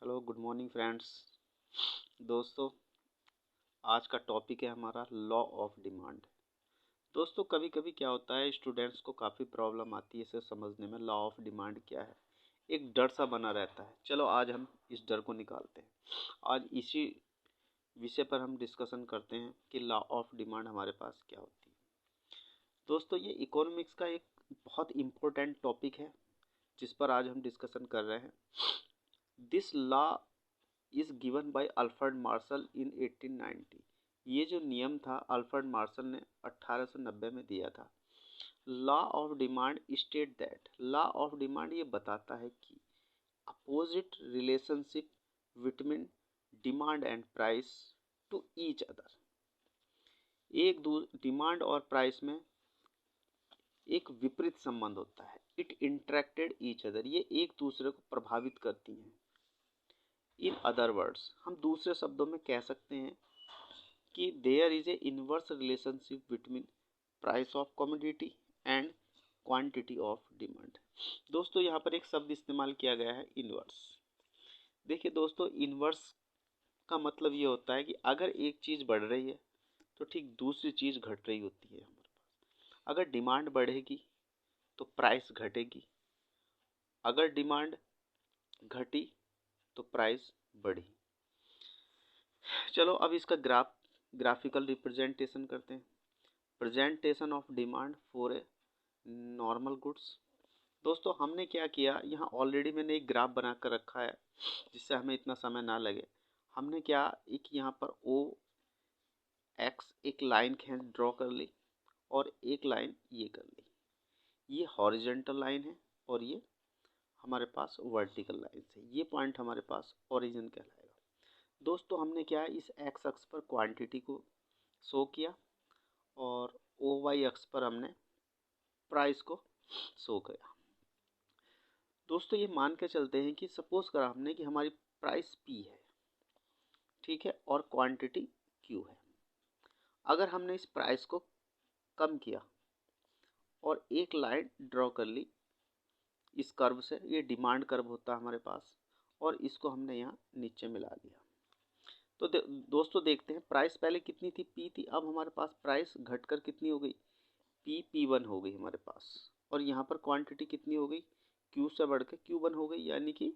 Hello good morning friends. दोस्तों, आज का टॉपिक है हमारा लॉ ऑफ डिमांड। दोस्तों, कभी कभी क्या होता है, स्टूडेंट्स को काफ़ी प्रॉब्लम आती है इसे समझने में। लॉ ऑफ डिमांड क्या है, एक डर सा बना रहता है। चलो आज हम इस डर को निकालते हैं। आज इसी विषय पर हम डिस्कशन करते हैं कि लॉ ऑफ डिमांड हमारे पास क्या होती है। दोस्तों, ये इकोनॉमिक्स का एक बहुत इम्पोर्टेंट टॉपिक है जिस पर आज हम डिस्कशन कर रहे हैं। This law is given by Alfred Marshall in 1890। ये जो नियम था अल्फ्रेड मार्शल ने 1890 में दिया था। Law of demand state that, law of demand ये बताता है कि opposite relationship between demand and price to each other. एक डिमांड और प्राइस में एक विपरीत संबंध होता है। इट इंटरेक्टेड ईच अदर, ये एक दूसरे को प्रभावित करती हैं। इन अदर वर्ड्स, हम दूसरे शब्दों में कह सकते हैं कि there is a inverse relationship between price of commodity and quantity of demand. दोस्तों, यहाँ पर एक शब्द इस्तेमाल किया गया है, इनवर्स। देखिए दोस्तों, इनवर्स का मतलब ये होता है कि अगर एक चीज़ बढ़ रही है तो ठीक दूसरी चीज़ घट रही होती है हमारे पास। अगर डिमांड बढ़ेगी तो प्राइस घटेगी, अगर डिमांड घटी तो प्राइस बढ़ी। चलो अब इसका ग्राफिकल रिप्रेजेंटेशन करते हैं। Presentation of demand for a normal goods. दोस्तों, हमने क्या किया, यहाँ ऑलरेडी मैंने एक ग्राफ बना कर रखा है जिससे हमें इतना समय ना लगे। हमने क्या, एक यहाँ पर ओ एक्स एक लाइन ड्रॉ कर ली और एक लाइन ये कर ली। ये हॉरिजेंटल लाइन है और ये हमारे पास वर्टिकल लाइन है। ये पॉइंट हमारे पास ओरिजिन कहलाएगा। दोस्तों, हमने क्या है, इस एक्स अक्ष पर क्वांटिटी को शो किया और ओ वाई अक्ष पर हमने प्राइस को शो किया। दोस्तों, ये मान के चलते हैं कि सपोज करा हमने कि हमारी प्राइस पी है, ठीक है, और क्वांटिटी क्यू है। अगर हमने इस प्राइस को कम किया और एक लाइन ड्रॉ कर ली इस कर्व से, ये डिमांड कर्व होता है हमारे पास, और इसको हमने यहाँ नीचे मिला दिया। तो दोस्तों देखते हैं, प्राइस पहले कितनी थी, पी थी। अब हमारे पास प्राइस घटकर कितनी हो गई, P1 हो गई हमारे पास। और यहाँ पर क्वांटिटी कितनी हो गई, Q से बढ़ के Q1 हो गई, यानी कि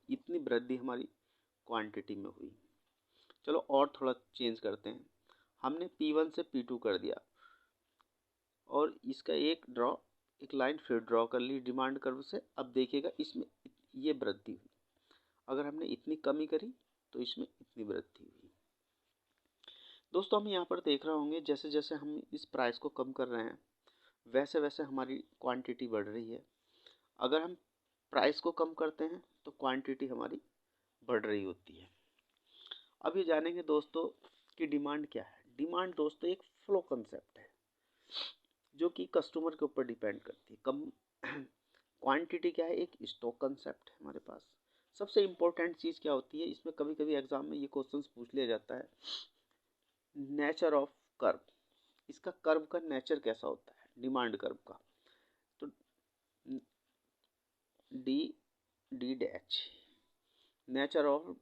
इतनी वृद्धि हमारी क्वांटिटी में हुई। चलो और थोड़ा चेंज करते हैं। हमने P1 से P2 कर दिया और इसका एक लाइन फिर ड्रॉ कर ली डिमांड कर्व से। अब देखिएगा इसमें ये वृद्धि हुई। अगर हमने इतनी कमी करी तो इसमें इतनी वृद्धि हुई। दोस्तों, हम यहाँ पर देख रहे होंगे जैसे जैसे हम इस प्राइस को कम कर रहे हैं वैसे वैसे हमारी क्वांटिटी बढ़ रही है। अगर हम प्राइस को कम करते हैं तो क्वांटिटी हमारी बढ़ रही होती है। अब ये जानेंगे दोस्तों कि डिमांड क्या है। डिमांड दोस्तों एक फ्लो कंसेप्ट है जो कि कस्टमर के ऊपर डिपेंड करती है। कम क्वांटिटी क्या है, एक स्टॉक कंसेप्ट है हमारे पास। सबसे इम्पोर्टेंट चीज़ क्या होती है, इसमें कभी कभी एग्जाम में ये क्वेश्चन पूछ लिया जाता है, नेचर ऑफ कर्व। इसका कर्व का नेचर कैसा होता है डिमांड कर्व का। तो D dash, nature of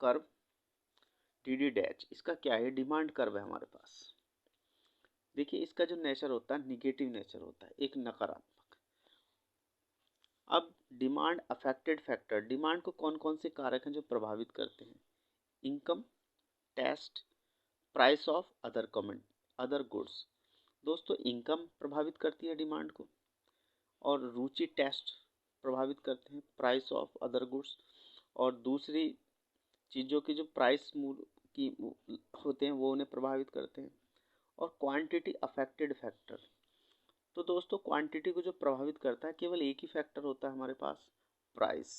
curve D dash, इसका क्या है, डिमांड कर्व है हमारे पास। देखिए इसका जो नेचर होता है निगेटिव नेचर होता है, एक नकारात्मक। अब डिमांड अफेक्टेड फैक्टर, डिमांड को कौन कौन से कारक हैं जो प्रभावित करते हैं, income, taste, price of other goods. दोस्तों, इनकम प्रभावित करती है डिमांड को, और रुचि टेस्ट प्रभावित करते हैं प्राइस ऑफ अदर गुड्स, और दूसरी चीज़ों की जो प्राइस की होते हैं वो उन्हें प्रभावित करते हैं। और क्वांटिटी अफेक्टेड फैक्टर, तो दोस्तों क्वांटिटी को जो प्रभावित करता है केवल एक ही फैक्टर होता है हमारे पास, प्राइस।